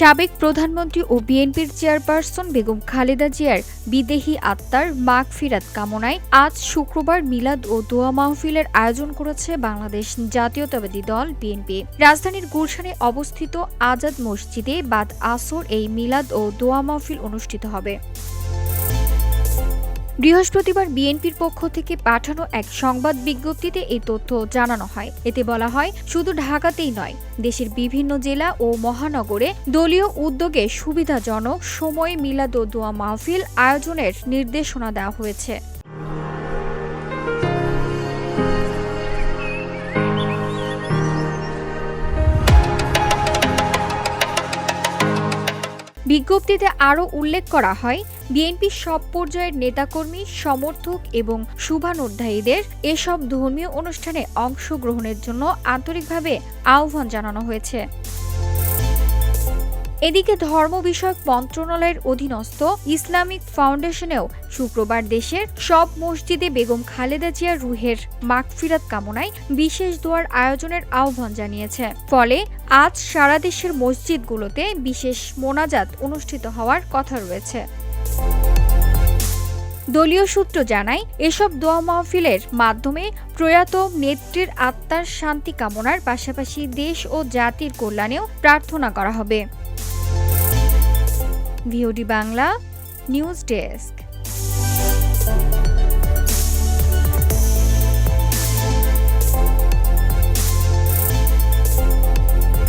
সাবেক প্রধানমন্ত্রী ও বিএনপির চেয়ারপারসন বেগম খালেদা জিয়ার বিদেহী আত্মার মাগফিরাত কামনায় আজ শুক্রবার মিলাদ ও দোয়া মাহফিলের আয়োজন করেছে বাংলাদেশ জাতীয়তাবাদী দল বিএনপি। রাজধানীর গুলশানে অবস্থিত আজাদ মসজিদে বাদ আসর এই মিলাদ ও দোয়া মাহফিল অনুষ্ঠিত হবে। বৃহস্পতিবার বিএনপির পক্ষ থেকে পাঠানো এক সংবাদ বিজ্ঞপ্তিতে এই তথ্য জানানো হয়। এতে বলা হয়, শুধু ঢাকাতেই নয়, দেশের বিভিন্ন জেলা ও মহানগরে দলীয় উদ্যোগে সুবিধাজনক সময়ে মিলাদ ও দোয়া মাহফিল আয়োজনের নির্দেশনা দেওয়া হয়েছে। বিজ্ঞপ্তিতে আরও উল্লেখ করা হয়, বিএনপির সব পর্যায়ের নেতাকর্মী, সমর্থক এবং শুভানুধ্যায়ীদের এসব ধর্মীয় অনুষ্ঠানে অংশগ্রহণের জন্য আন্তরিকভাবে আহ্বান জানানো হয়েছে। এদিকে ধর্ম বিষয়ক মন্ত্রণালয়ের অধীনস্থ ইসলামিক ফাউন্ডেশনেও শুক্রবার দেশের সব মসজিদে বেগম খালেদা জিয়ার রুহের মাগফিরাত কামনায় বিশেষ দোয়ার আয়োজনের আহ্বান জানিয়েছে। ফলে আজ সারা দেশের মসজিদগুলোতে বিশেষ মোনাজাত অনুষ্ঠিত হওয়ার কথা রয়েছে। দলীয় সূত্র জানায়, এসব দোয়া মাহফিলের মাধ্যমে প্রয়াত নেত্রীর আত্মার শান্তি কামনার পাশাপাশি দেশ ও জাতির কল্যাণেও প্রার্থনা করা হবে। VOD Bangla news desk.